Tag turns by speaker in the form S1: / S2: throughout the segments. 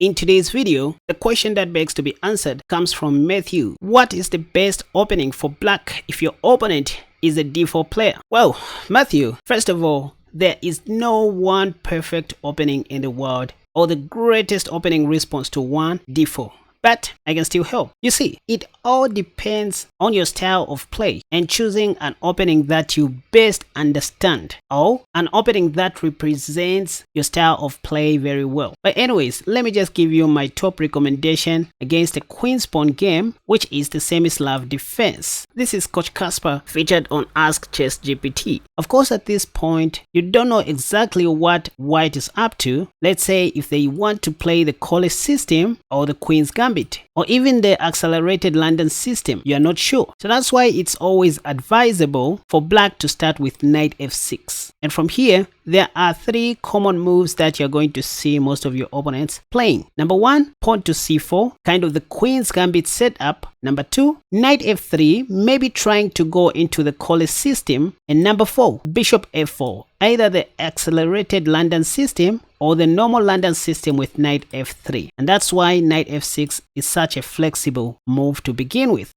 S1: In today's video, the question that begs to be answered comes from Matthew. What is the best opening for black if your opponent is a d4 player? Well, Matthew, first of all, there is no one perfect opening in the world or the greatest opening response to one d4. But I can still help. You see, it all depends on your style of play and choosing an opening that you best understand or an opening that represents your style of play very well. But anyways, let me just give you my top recommendation against the queen's pawn game, which is the semi-slav defense. This is Coach Casper featured on Ask Chess GPT. Of course, at this point, you don't know exactly what white is up to. Let's say if they want to play the coll system or the queen's gambit, or even the accelerated London system, you are not sure. So that's why it's always advisable for black to start with knight f6. And from here, there are three common moves that you're going to see most of your opponents playing. Number one, pawn to c4, kind of the queen's gambit setup. Number two, knight f3, maybe trying to go into the coll system. And number four, bishop f4, either the accelerated London system or the normal London system with knight f3. And that's why knight f6 is such a flexible move to begin with.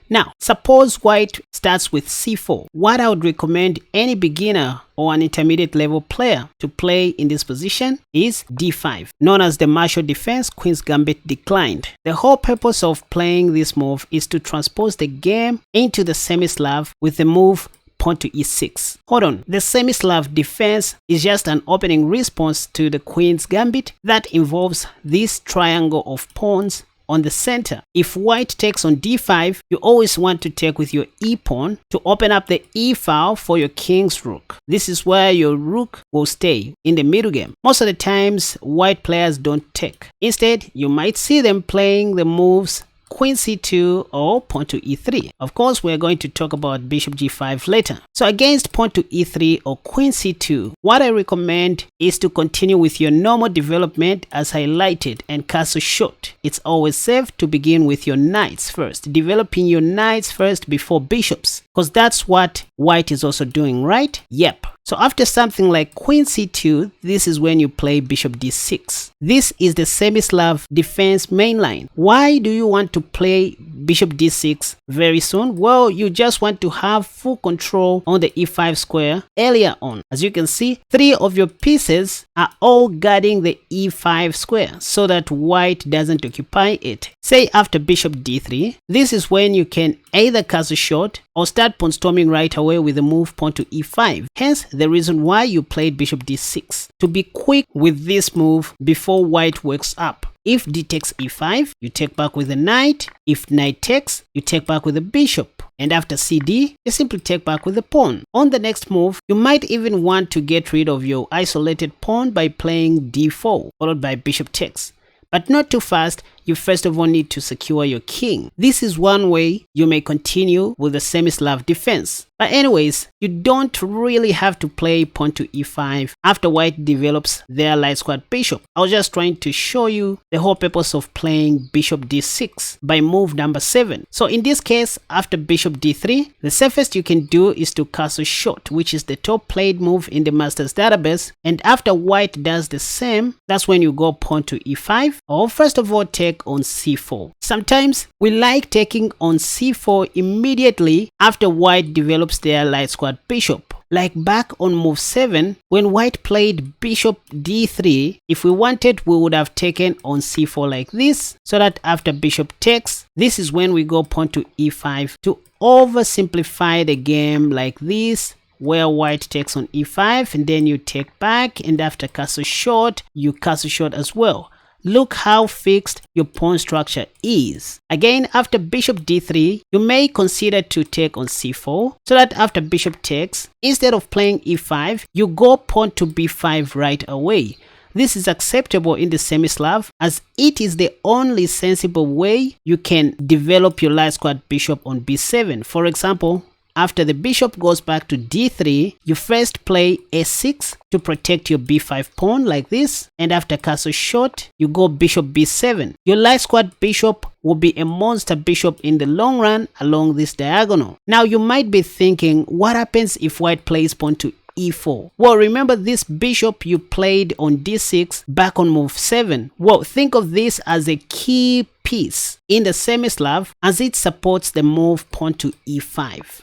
S1: Now, suppose white starts with c4. What I would recommend any beginner or an intermediate level player to play in this position is d5, known as the martial defense queen's gambit declined. The whole purpose of playing this move is to transpose the game into the semi-slav with the move pawn to e6. Hold on, the semi-slav defense is just an opening response to the queen's gambit that involves this triangle of pawns on the center. If white takes on d5, you always want to take with your e-pawn to open up the e-file for your king's rook. This is where your rook will stay in the middle game. Most of the times, white players don't take. Instead, you might see them playing the moves queen c2 or pawn to e3. Of course, we're going to talk about bishop g5 later. So against pawn to e3 or queen c2, what I recommend is to continue with your normal development as highlighted and castle short. It's always safe to begin with your knights first, developing your knights first before bishops, because that's what white is also doing, right? Yep. So after something like queen c2, this is when you play bishop d6. This is the semi-slav defense mainline. Why do you want to play bishop d6 very soon? Well, you just want to have full control on the e5 square earlier on. As you can see, three of your pieces are all guarding the e5 square so that white doesn't occupy it. Say after bishop d3, this is when you can either castle short or start pawn storming right away with the move pawn to e5. Hence the reason why you played bishop d6, to be quick with this move before white wakes up. If d takes e5, you take back with the knight. If knight takes, you take back with the bishop. And after cd, you simply take back with the pawn. On the next move, you might even want to get rid of your isolated pawn by playing d4, followed by bishop takes. But not too fast. You first of all need to secure your king. This is one way you may continue with the semi-slav defense. But anyways, you don't really have to play pawn to e5 after white develops their light squared bishop. I was just trying to show you the whole purpose of playing bishop d6 by move number 7. So in this case, after bishop d3, the safest you can do is to castle short, which is the top played move in the master's database. And after white does the same, that's when you go pawn to e5, or first of all take on c4. Sometimes we like taking on c4 immediately after white develops their light squared bishop. Like back on move 7, when white played bishop d3, if we wanted, we would have taken on c4 like this, so that after bishop takes, this is when we go pawn to e5 to oversimplify the game like this, where white takes on e5 and then you take back, and after castle short, you castle short as well. Look how fixed your pawn structure is. Again, after bishop d3, you may consider to take on c4, so that after bishop takes, instead of playing e5, you go pawn to b5 right away. This is acceptable in the semi-slav as it is the only sensible way you can develop your light squared bishop on b7. For example, after the bishop goes back to d3, you first play a6 to protect your b5 pawn like this, and after castle short, you go bishop b7. Your light squared bishop will be a monster bishop in the long run along this diagonal. Now you might be thinking, what happens if white plays pawn to e4. Well, remember this bishop you played on d6 back on move 7. Well, think of this as a key piece in the semi-slav as it supports the move pawn to e5.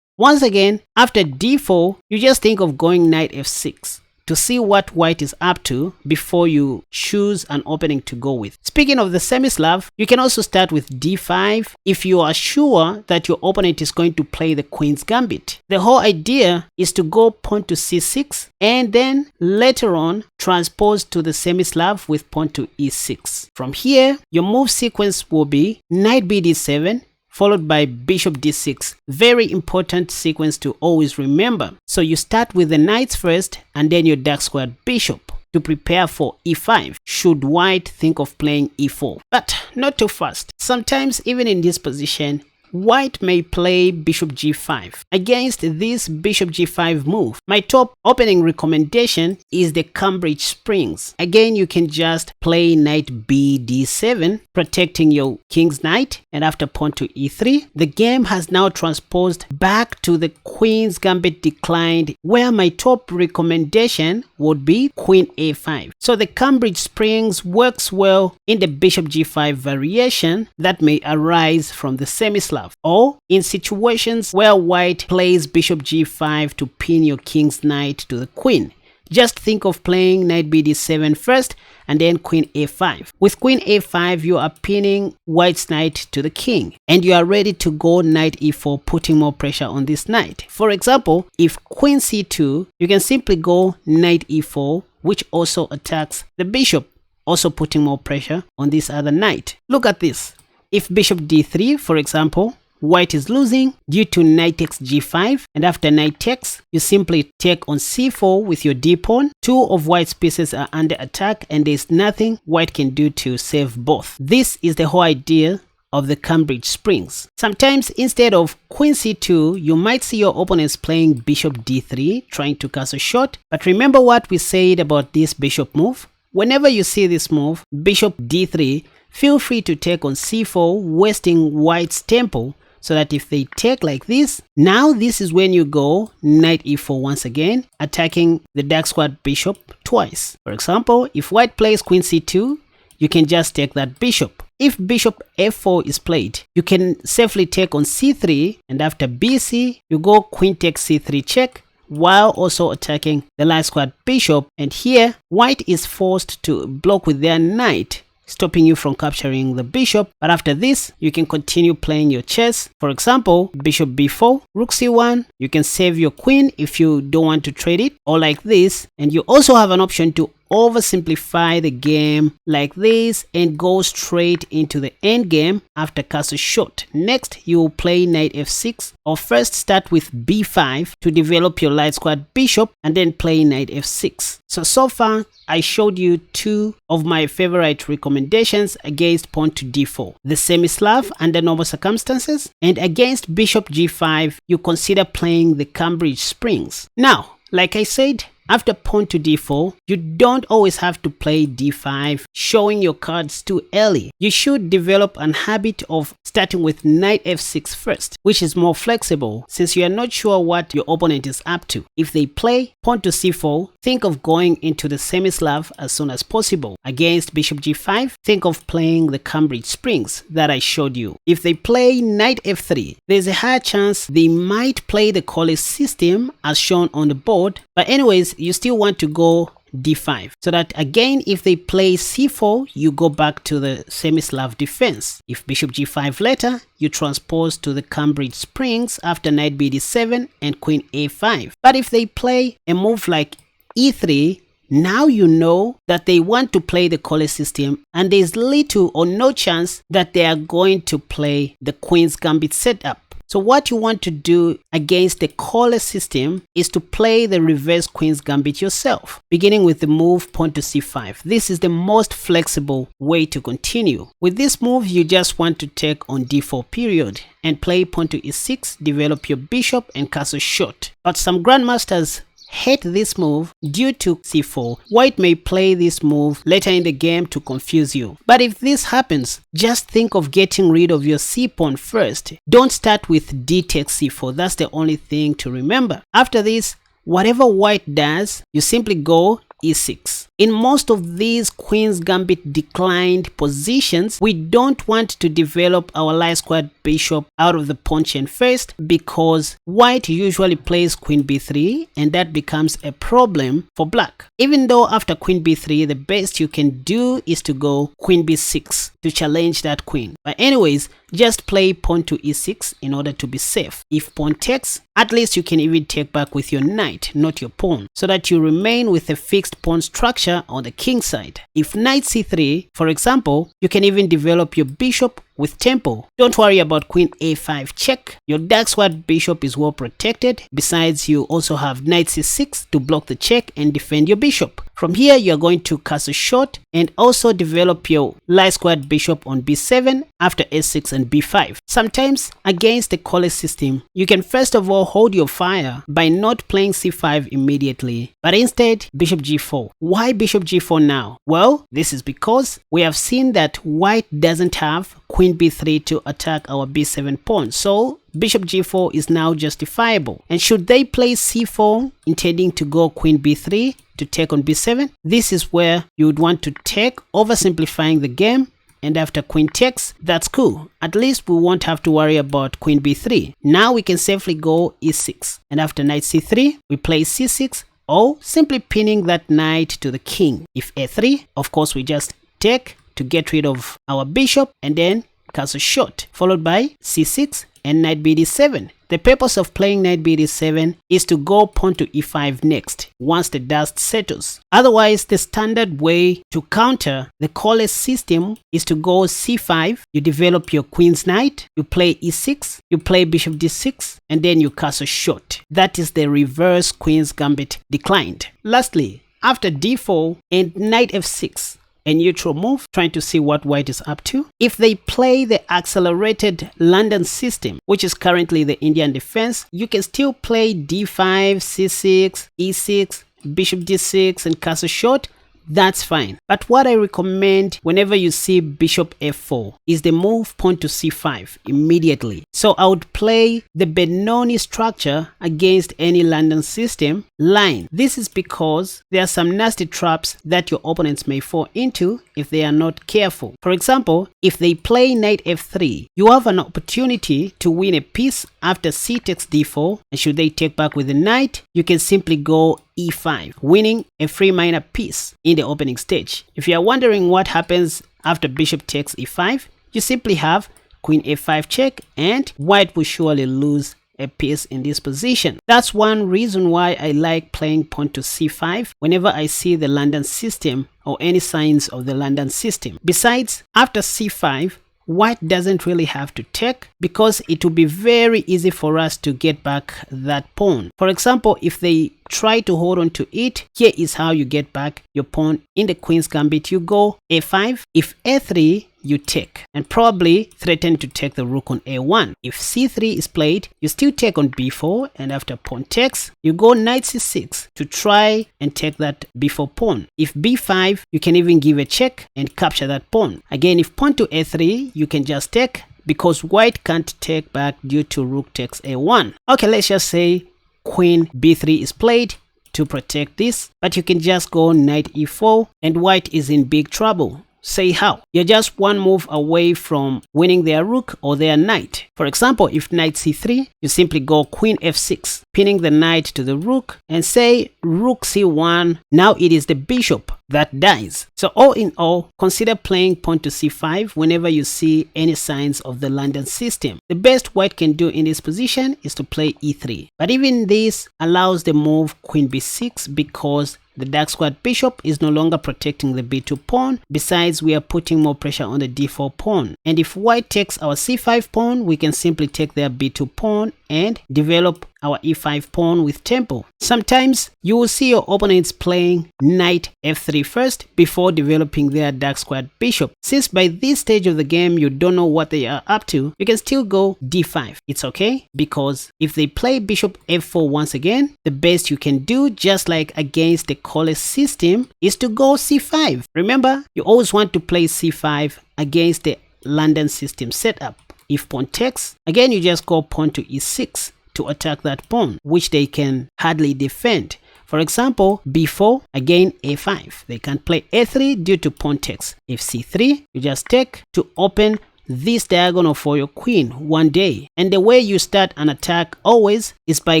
S1: Once again, after d4, you just think of going knight f6 to see what white is up to before you choose an opening to go with. Speaking of the semi-slav, you can also start with d5 if you are sure that your opponent is going to play the queen's gambit. The whole idea is to go pawn to c6 and then later on transpose to the semi-slav with pawn to e6. From here, your move sequence will be knight bd7 followed by bishop d6. Very important sequence to always remember. So you start with the knights first and then your dark squared bishop to prepare for e5 should white think of playing e4. But not too fast. Sometimes even in this position, white may play bishop g5. Against this bishop g5 move, my top opening recommendation is the Cambridge Springs. Again, you can just play knight bd7, protecting your king's knight, and after pawn to e3, the game has now transposed back to the queen's gambit declined, where my top recommendation would be queen a5. So the Cambridge Springs works well in the bishop g5 variation that may arise from the semi-slav, or in situations where white plays bishop g5 to pin your king's knight to the queen. Just think of playing knight bd7 first and then queen a5. With queen a5, you are pinning white's knight to the king and you are ready to go knight e4, putting more pressure on this knight. For example, if queen c2, you can simply go knight e4, which also attacks the bishop, also putting more pressure on this other knight. Look at this. If bishop d3, for example, white is losing due to knight takes g5, and after knight takes, you simply take on c4 with your d-pawn. Two of white's pieces are under attack and there's nothing white can do to save both. This is the whole idea of the Cambridge Springs. Sometimes instead of queen c2, you might see your opponents playing bishop d3, trying to cast a shot. But remember what we said about this bishop move? Whenever you see this move, bishop d3, feel free to take on c4, wasting white's tempo, so that if they take like this, now this is when you go knight e4 once again, attacking the dark squared bishop twice. For example, if white plays queen c2, you can just take that bishop. If bishop f4 is played, you can safely take on c3, and after bc, you go queen takes c3 check, while also attacking the light squared bishop. And here, white is forced to block with their knight, stopping you from capturing the bishop. But after this, you can continue playing your chess. For example, bishop b4, rook c1, you can save your queen if you don't want to trade it, or like this. And you also have an option to oversimplify the game like this and go straight into the end game after castle shot. Next, you will play knight f6, or first start with b5 to develop your light squared bishop and then play knight f6. So far I showed you two of my favorite recommendations against pawn to d4, the semi-slav under normal circumstances, and against bishop g5 you consider playing the Cambridge Springs. Now, like I said, after pawn to d4, you don't always have to play d5, showing your cards too early. You should develop an habit of starting with knight f6 first, which is more flexible since you are not sure what your opponent is up to. If they play pawn to c4, think of going into the semi-slav as soon as possible. Against bishop g5, think of playing the Cambridge Springs that I showed you. If they play knight f3, there's a high chance they might play the coll system as shown on the board, but anyways, you still want to go d5, so that again if they play c4, you go back to the semi-slav defense. If bishop g5 later, you transpose to the Cambridge Springs after knight bd7 and queen a5. But if they play a move like e3, now you know that they want to play the coll system, and there's little or no chance that they are going to play the queen's gambit setup. So what you want to do against the coll system is to play the reverse queen's gambit yourself, beginning with the move pawn to c5. This is the most flexible way to continue. With this move, you just want to take on d4 period and play pawn to e6, develop your bishop and castle shot. But some grandmasters hate this move due to c4. White may play this move later in the game to confuse you. But if this happens, just think of getting rid of your c-pawn first. Don't start with d takes c4. That's the only thing to remember. After this, whatever white does, you simply go e6. In most of these Queen's Gambit declined positions, we don't want to develop our light squared bishop out of the pawn chain first, because white usually plays Queen b3 and that becomes a problem for black. Even though after Queen b3, the best you can do is to go Queen b6 to challenge that queen. But anyways, just play pawn to e6 in order to be safe. If pawn takes, at least you can even take back with your knight, not your pawn, so that you remain with a fixed pawn structure on the king side. If knight c3, for example, you can even develop your bishop with tempo. Don't worry about queen a5 check. Your dark squared bishop is well protected. Besides, you also have knight c6 to block the check and defend your bishop. From here, you're going to castle short and also develop your light squared bishop on b7 after s6 and b5. Sometimes, against the coll system, you can first of all hold your fire by not playing c5 immediately, but instead bishop g4. Why bishop g4 now? Well, this is because we have seen that white doesn't have queen b3 to attack our b7 pawn, so bishop g4 is now justifiable. And should they play c4 intending to go queen b3 to take on b7, this is where you would want to take, oversimplifying the game. And after queen takes, that's cool. At least we won't have to worry about queen b3. Now we can safely go e6. And after knight c3, we play c6, or simply pinning that knight to the king. If a3, of course we just take to get rid of our bishop, and then castle short, followed by c6 and knight bd7. The purpose of playing knight bd7 is to go pawn to e5 next, once the dust settles. Otherwise, the standard way to counter the coll system is to go c5, you develop your queen's knight, you play e6, you play bishop d6, and then you castle short. That is the reverse Queen's Gambit declined. Lastly, after d4 and knight f6, a neutral move, trying to see what white is up to. If they play the accelerated London system, which is currently the Indian defense, you can still play d5, c6, e6, bishop d6 and castle short. That's fine. But what I recommend whenever you see bishop f4 is the move pawn to c5 immediately. So I would play the Benoni structure against any London system line. This is because there are some nasty traps that your opponents may fall into if they are not careful. For example, if they play knight f3, you have an opportunity to win a piece after c takes d4, and should they take back with the knight, you can simply go e5, winning a free minor piece in the opening stage. If you are wondering what happens after bishop takes e5, you simply have queen a5 check, and white will surely lose a piece in this position. That's one reason why I like playing pawn to c5 whenever I see the London system or any signs of the London system. Besides, after c5, white doesn't really have to take, because it will be very easy for us to get back that pawn. For example, if they try to hold on to it, here is how you get back your pawn in the Queen's Gambit. You go a5, if a3, you take, and probably threaten to take the rook on a1. If c3 is played, you still take on b4, and after pawn takes, you go knight c6 to try and take that b4 pawn. If b5, you can even give a check and capture that pawn. Again, if pawn to a3, you can just take, because white can't take back due to rook takes a1. Okay, let's just say queen b3 is played to protect this, but you can just go knight e4 and white is in big trouble. Say how? You're just one move away from winning their rook or their knight. For example, if knight c3, you simply go queen f6, pinning the knight to the rook, and say rook c1. Now it is the bishop that dies. So all in all, consider playing pawn to c5 whenever you see any signs of the London system. The best white can do in this position is to play e3. But even this allows the move queen b6, because the dark squared bishop is no longer protecting the b2 pawn. Besides, we are putting more pressure on the d4 pawn. And if white takes our c5 pawn, we can simply take their b2 pawn and develop our e5 pawn with tempo. Sometimes you will see your opponents playing knight f3 first before developing their dark squared bishop. Since by this stage of the game you don't know what they are up to, you can still go d5. It's okay, because if they play bishop f4 once again, the best you can do, just like against the coll system, is to go c5. Remember, you always want to play c5 against the London system setup. If pawn takes, again you just go pawn to e6 to attack that pawn, which they can hardly defend. For example, b4, again a5. They can play a3 due to pawn takes. If c3, you just take to open this diagonal for your queen one day. And the way you start an attack always is by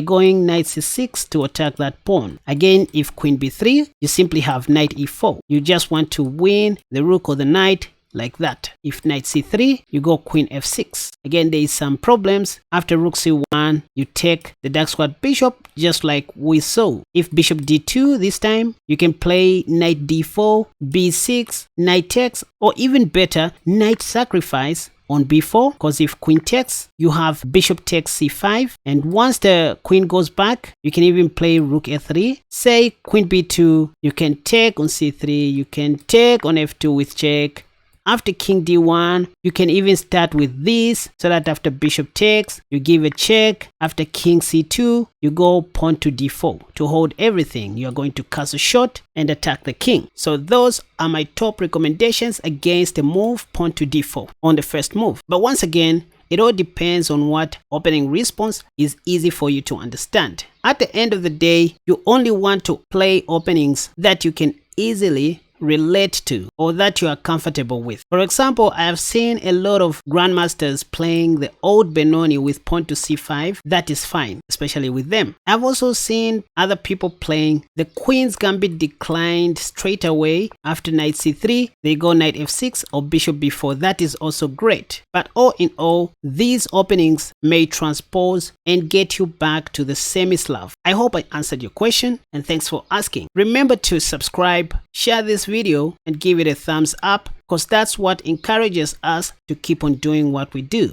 S1: going knight c6 to attack that pawn. Again, if queen b3, you simply have knight e4. You just want to win the rook or the knight like that. If knight c3, you go queen f6. Again, there is some problems. After rook c1, you take the dark squared bishop just like we saw. If bishop d2 this time, you can play knight d4, b6, knight takes, or even better, knight sacrifice on b4, because if queen takes, you have bishop takes c5, and once the queen goes back, you can even play rook a3. Say queen b2, you can take on c3, you can take on f2 with check. After king d1, you can even start with this, so that after bishop takes, you give a check. After king c2, you go pawn to d4 to hold everything. You are going to cast a shot and attack the king. So those are my top recommendations against the move pawn to d4 on the first move. But once again, it all depends on what opening response is easy for you to understand. At the end of the day, you only want to play openings that you can easily relate to or that you are comfortable with. For example, I have seen a lot of grandmasters playing the old Benoni with pawn to c5. That is fine, especially with them. I've also seen other people playing the Queen's Gambit declined straight away. After knight c3, they go knight f6 or bishop b4. That is also great. But all in all, these openings may transpose and get you back to the semi-slav. I hope I answered your question, and thanks for asking. Remember to subscribe, share this video, and give it a thumbs up, because that's what encourages us to keep on doing what we do.